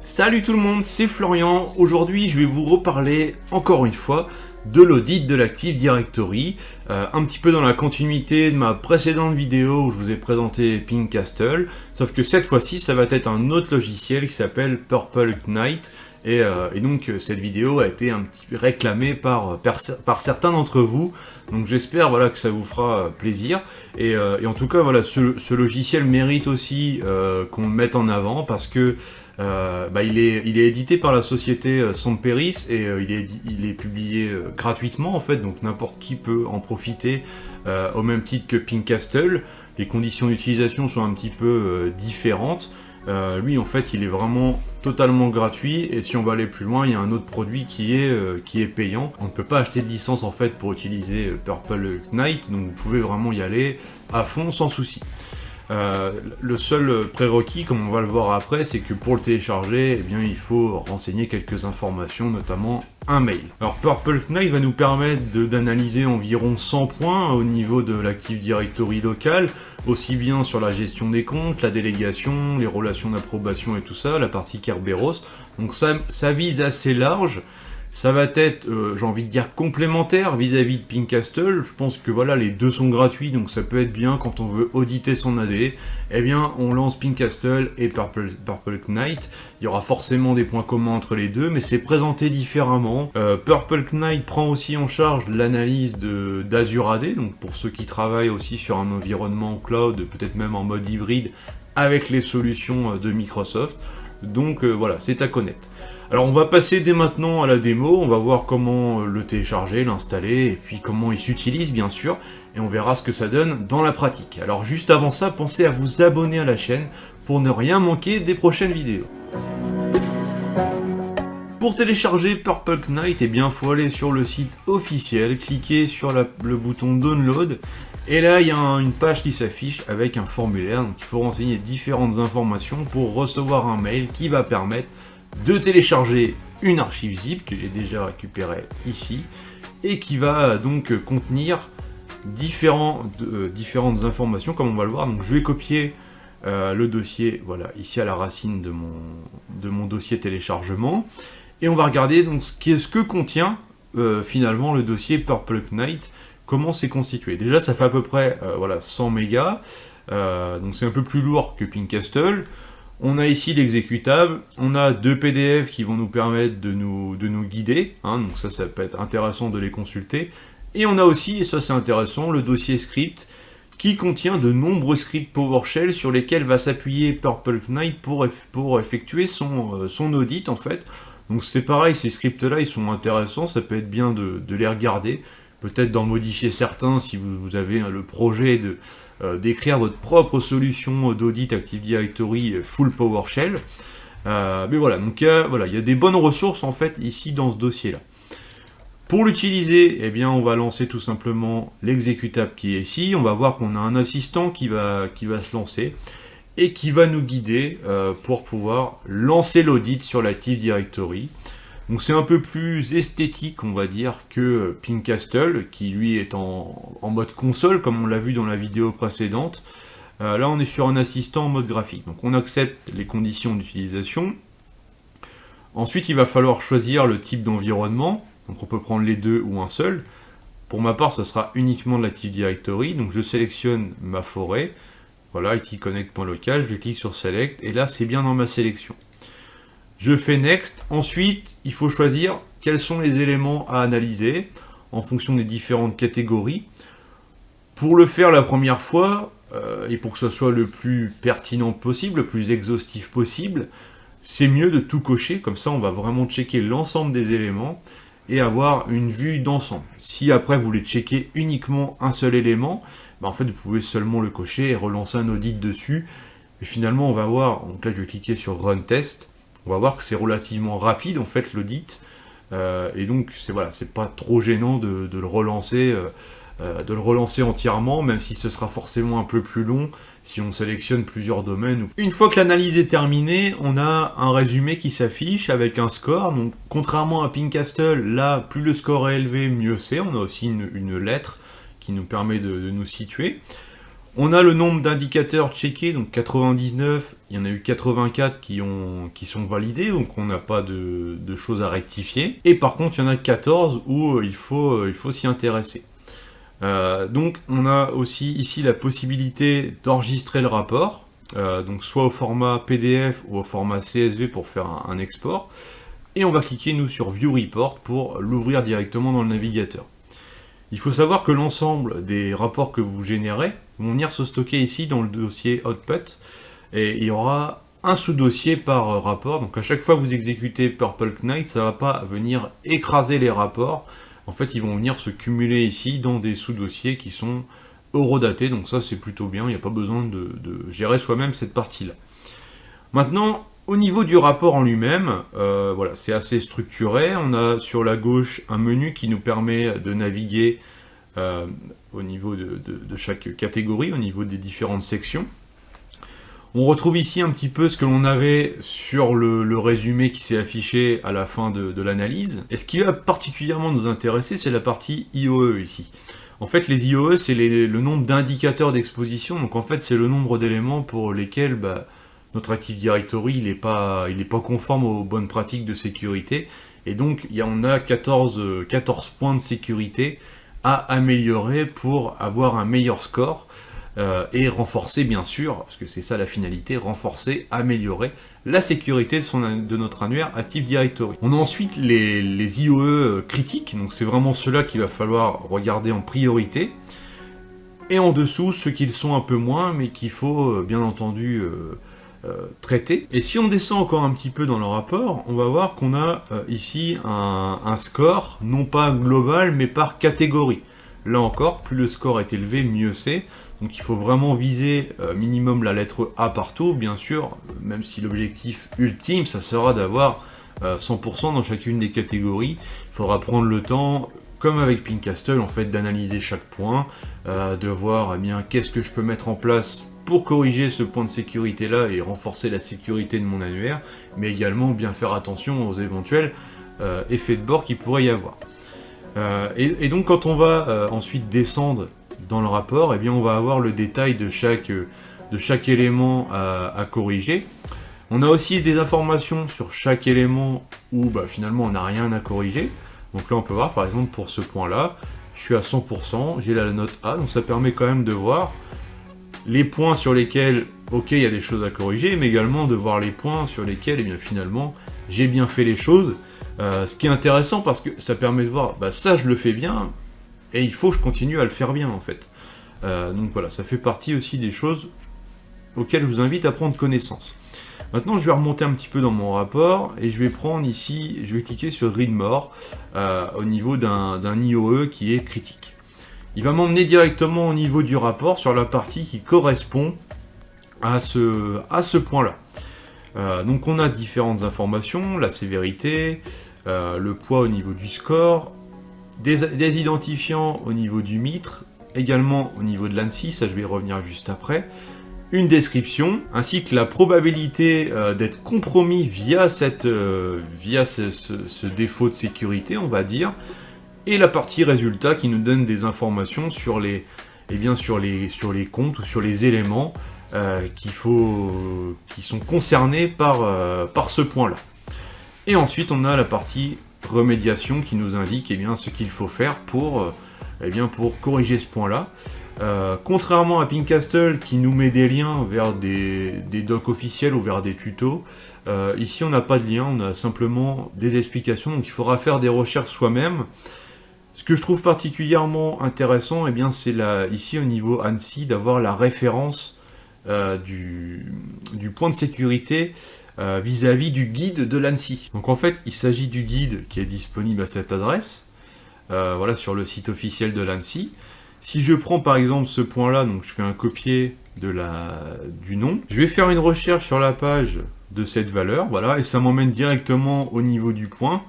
Salut tout le monde, c'est Florian. Aujourd'hui, je vais vous reparler encore une fois de l'audit de l'Active Directory, un petit peu dans la continuité de ma précédente vidéo où je vous ai présenté Pinkcastle, sauf que cette fois-ci, ça va être un autre logiciel qui s'appelle Purple Knight, et donc cette vidéo a été un petit peu réclamée par certains d'entre vous, donc j'espère voilà, que ça vous fera plaisir, et en tout cas, voilà, ce logiciel mérite aussi qu'on le mette en avant, parce que il est édité par la société Samperis et il est publié gratuitement en fait, donc n'importe qui peut en profiter au même titre que Pinkcastle. Les conditions d'utilisation sont un petit peu différentes. Lui en fait il est vraiment totalement gratuit et si on va aller plus loin il y a un autre produit qui est payant. On ne peut pas acheter de licence en fait pour utiliser Purple Knight, donc vous pouvez vraiment y aller à fond sans souci. Le seul prérequis, comme on va le voir après, c'est que pour le télécharger, eh bien, il faut renseigner quelques informations, notamment un mail. Alors Purple Knight va nous permettre d'analyser environ 100 points au niveau de l'Active Directory local, aussi bien sur la gestion des comptes, la délégation, les relations d'approbation et tout ça, la partie Kerberos. Donc ça vise assez large. Ça va être, j'ai envie de dire, complémentaire vis-à-vis de Pinkcastle. Je pense que voilà, les deux sont gratuits, donc ça peut être bien quand on veut auditer son AD. Eh bien, on lance Pinkcastle et Purple Knight. Il y aura forcément des points communs entre les deux, mais c'est présenté différemment. Purple Knight prend aussi en charge l'analyse d'Azure AD, donc pour ceux qui travaillent aussi sur un environnement cloud, peut-être même en mode hybride, avec les solutions de Microsoft. Donc voilà, c'est à connaître. Alors on va passer dès maintenant à la démo, on va voir comment le télécharger, l'installer, et puis comment il s'utilise bien sûr, et on verra ce que ça donne dans la pratique. Alors juste avant ça, pensez à vous abonner à la chaîne pour ne rien manquer des prochaines vidéos. Pour télécharger Purple Knight, eh bien faut aller sur le site officiel, cliquer sur le bouton Download, et là il y a une page qui s'affiche avec un formulaire, donc il faut renseigner différentes informations pour recevoir un mail qui va permettre de télécharger une archive zip que j'ai déjà récupérée ici et qui va donc contenir différentes informations comme on va le voir. Donc je vais copier le dossier, voilà, ici à la racine de mon dossier téléchargement, et on va regarder donc ce que contient finalement le dossier Purple Knight, comment c'est constitué. Déjà ça fait à peu près voilà, 100 mégas, donc c'est un peu plus lourd que Pinkcastle. On a ici l'exécutable, on a deux PDF qui vont nous permettre de nous guider, hein, donc ça peut être intéressant de les consulter. Et on a aussi, et ça c'est intéressant, le dossier script qui contient de nombreux scripts PowerShell sur lesquels va s'appuyer Purple Knight pour effectuer son audit en fait. Donc c'est pareil, ces scripts-là ils sont intéressants, ça peut être bien de les regarder, peut-être d'en modifier certains si vous avez le projet d'écrire votre propre solution d'audit Active Directory full PowerShell. Mais voilà, donc il y a des bonnes ressources en fait ici dans ce dossier-là. Pour l'utiliser, eh bien, on va lancer tout simplement l'exécutable qui est ici. On va voir qu'on a un assistant qui va se lancer et qui va nous guider pour pouvoir lancer l'audit sur l'Active Directory. Donc c'est un peu plus esthétique, on va dire, que Pinkcastle, qui lui est en mode console, comme on l'a vu dans la vidéo précédente. Là, on est sur un assistant en mode graphique. Donc on accepte les conditions d'utilisation. Ensuite, il va falloir choisir le type d'environnement. Donc on peut prendre les deux ou un seul. Pour ma part, ça sera uniquement de l'Active Directory. Donc je sélectionne ma forêt. Voilà, itconnect.local, je clique sur Select, et là, c'est bien dans ma sélection. Je fais Next. Ensuite, il faut choisir quels sont les éléments à analyser en fonction des différentes catégories. Pour le faire la première fois, et pour que ce soit le plus pertinent possible, le plus exhaustif possible, c'est mieux de tout cocher, comme ça on va vraiment checker l'ensemble des éléments et avoir une vue d'ensemble. Si après vous voulez checker uniquement un seul élément, en fait vous pouvez seulement le cocher et relancer un audit dessus. Et finalement on va voir, donc là je vais cliquer sur Run Test, on va voir que c'est relativement rapide en fait l'audit, et donc c'est pas trop gênant de le relancer entièrement, même si ce sera forcément un peu plus long si on sélectionne plusieurs domaines. Une fois que l'analyse est terminée, on a un résumé qui s'affiche avec un score. Donc contrairement à Pinkcastle, là plus le score est élevé, mieux c'est. On a aussi une lettre qui nous permet de nous situer. On a le nombre d'indicateurs checkés, donc 99, il y en a eu 84 qui sont validés, donc on n'a pas de choses à rectifier. Et par contre, il y en a 14 où il faut s'y intéresser. Donc on a aussi ici la possibilité d'enregistrer le rapport, donc soit au format PDF ou au format CSV pour faire un export. Et on va cliquer nous sur View Report pour l'ouvrir directement dans le navigateur. Il faut savoir que l'ensemble des rapports que vous générez vont venir se stocker ici dans le dossier Output, et il y aura un sous-dossier par rapport. Donc à chaque fois que vous exécutez Purple Knight, ça ne va pas venir écraser les rapports. En fait, ils vont venir se cumuler ici dans des sous-dossiers qui sont horodatés, donc ça c'est plutôt bien, il n'y a pas besoin de gérer soi-même cette partie-là. Maintenant, au niveau du rapport en lui-même, voilà, c'est assez structuré. On a sur la gauche un menu qui nous permet de naviguer au niveau de chaque catégorie, au niveau des différentes sections. On retrouve ici un petit peu ce que l'on avait sur le résumé qui s'est affiché à la fin de l'analyse. Et ce qui va particulièrement nous intéresser, c'est la partie IOE ici. En fait, les IOE, c'est le nombre d'indicateurs d'exposition. Donc en fait, c'est le nombre d'éléments pour lesquels notre Active Directory il est pas conforme aux bonnes pratiques de sécurité. Et donc, on a 14 points de sécurité à améliorer pour avoir un meilleur score. Et renforcer bien sûr, parce que c'est ça la finalité, renforcer, améliorer la sécurité de notre annuaire Active Directory. On a ensuite les IOE critiques, donc c'est vraiment ceux-là qu'il va falloir regarder en priorité. Et en dessous, ceux qui le sont un peu moins, mais qu'il faut bien entendu traiter. Et si on descend encore un petit peu dans le rapport, on va voir qu'on a ici un score, non pas global, mais par catégorie. Là encore, plus le score est élevé, mieux c'est. Donc il faut vraiment viser minimum la lettre A partout, bien sûr, même si l'objectif ultime, ça sera d'avoir 100% dans chacune des catégories. Il faudra prendre le temps, comme avec Pincastle, en fait, d'analyser chaque point, de voir bien qu'est-ce que je peux mettre en place pour corriger ce point de sécurité-là et renforcer la sécurité de mon annuaire, mais également bien faire attention aux éventuels effets de bord qu'il pourrait y avoir. Et donc quand on va ensuite descendre dans le rapport, eh bien on va avoir le détail de chaque élément à corriger. On a aussi des informations sur chaque élément où finalement on n'a rien à corriger. Donc là on peut voir par exemple pour ce point là, je suis à 100%, j'ai la note A, donc ça permet quand même de voir les points sur lesquels, ok, il y a des choses à corriger, mais également de voir les points sur lesquels, eh bien finalement, j'ai bien fait les choses. Ce qui est intéressant parce que ça permet de voir, ça je le fais bien, et il faut que je continue à le faire bien en fait. Donc voilà, ça fait partie aussi des choses auxquelles je vous invite à prendre connaissance. Maintenant, je vais remonter un petit peu dans mon rapport, et je vais prendre ici, je vais cliquer sur Read More, au niveau d'un IOE qui est critique. Il va m'emmener directement au niveau du rapport sur la partie qui correspond à ce point-là. Donc on a différentes informations, la sévérité, le poids au niveau du score, des identifiants au niveau du mitre, également au niveau de l'ANSI, ça je vais y revenir juste après, une description, ainsi que la probabilité d'être compromis via ce défaut de sécurité, on va dire, et la partie résultat qui nous donne des informations sur les comptes ou sur les éléments qui sont concernés par ce point-là. Et ensuite, on a la partie remédiation qui nous indique ce qu'il faut faire pour corriger ce point-là. Contrairement à Pincastle qui nous met des liens vers des docs officiels ou vers des tutos, ici on n'a pas de lien, on a simplement des explications, donc il faudra faire des recherches soi-même. Ce que je trouve particulièrement intéressant, c'est ici au niveau ANSI d'avoir la référence du point de sécurité vis-à-vis du guide de l'ANSI. Donc en fait, il s'agit du guide qui est disponible à cette adresse, voilà, sur le site officiel de l'ANSI. Si je prends par exemple ce point-là, donc je fais un copier du nom, je vais faire une recherche sur la page de cette valeur, voilà, et ça m'emmène directement au niveau du point.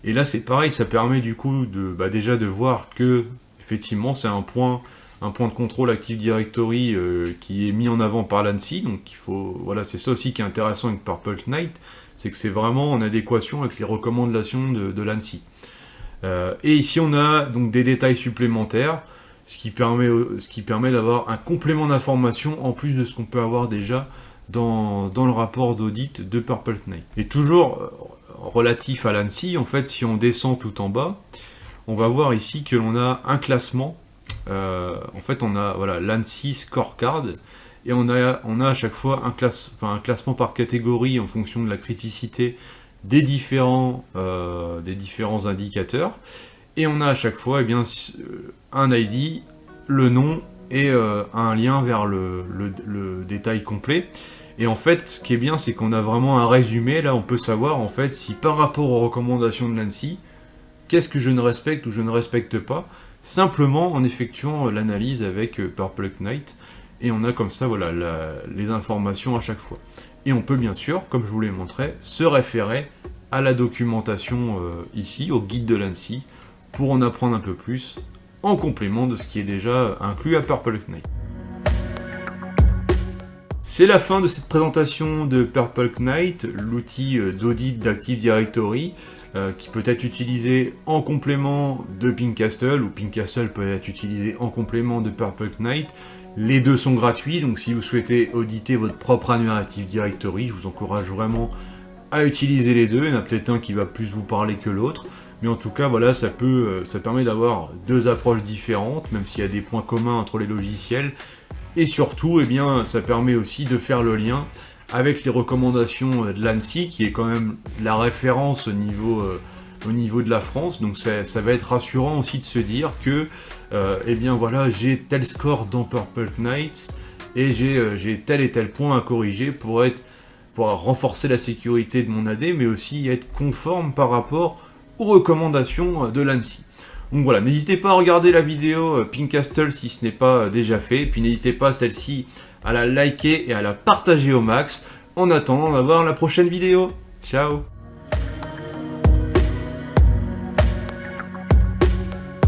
Et là c'est pareil, ça permet du coup déjà de voir que effectivement c'est un point de contrôle Active Directory qui est mis en avant par l'ANSI, donc c'est ça aussi qui est intéressant avec Purple Knight, c'est que c'est vraiment en adéquation avec les recommandations de l'ANSI. Et ici on a donc des détails supplémentaires ce qui permet d'avoir un complément d'information en plus de ce qu'on peut avoir déjà dans le rapport d'audit de Purple Knight. Et toujours relatif à l'ANSSI, en fait, si on descend tout en bas, on va voir ici que l'on a un classement. En fait, on a voilà, l'ANSSI Scorecard, et on a à chaque fois un classement par catégorie en fonction de la criticité des différents indicateurs. Et on a à chaque fois un ID, le nom et un lien vers le détail complet. Et en fait, ce qui est bien, c'est qu'on a vraiment un résumé. Là, on peut savoir en fait si par rapport aux recommandations de l'ANSSI, qu'est-ce que je ne respecte ou je ne respecte pas, simplement en effectuant l'analyse avec Purple Knight. Et on a comme ça voilà, les informations à chaque fois. Et on peut bien sûr, comme je vous l'ai montré, se référer à la documentation ici, au guide de l'ANSSI, pour en apprendre un peu plus, en complément de ce qui est déjà inclus à Purple Knight. C'est la fin de cette présentation de Purple Knight, l'outil d'audit d'Active Directory, qui peut être utilisé en complément de Pinkcastle, ou Pinkcastle peut être utilisé en complément de Purple Knight. Les deux sont gratuits, donc si vous souhaitez auditer votre propre annuaire Active Directory, je vous encourage vraiment à utiliser les deux. Il y en a peut-être un qui va plus vous parler que l'autre, mais en tout cas, voilà, ça permet d'avoir deux approches différentes, même s'il y a des points communs entre les logiciels. Et surtout, ça permet aussi de faire le lien avec les recommandations de l'ANSSI, qui est quand même la référence au niveau de la France. Donc ça va être rassurant aussi de se dire que voilà, j'ai tel score dans Purple Knight et j'ai tel et tel point à corriger pour renforcer la sécurité de mon AD, mais aussi être conforme par rapport aux recommandations de l'ANSSI. Donc voilà, n'hésitez pas à regarder la vidéo Pinkcastle si ce n'est pas déjà fait, et puis n'hésitez pas celle-ci à la liker et à la partager au max, en attendant d'avoir la prochaine vidéo. Ciao!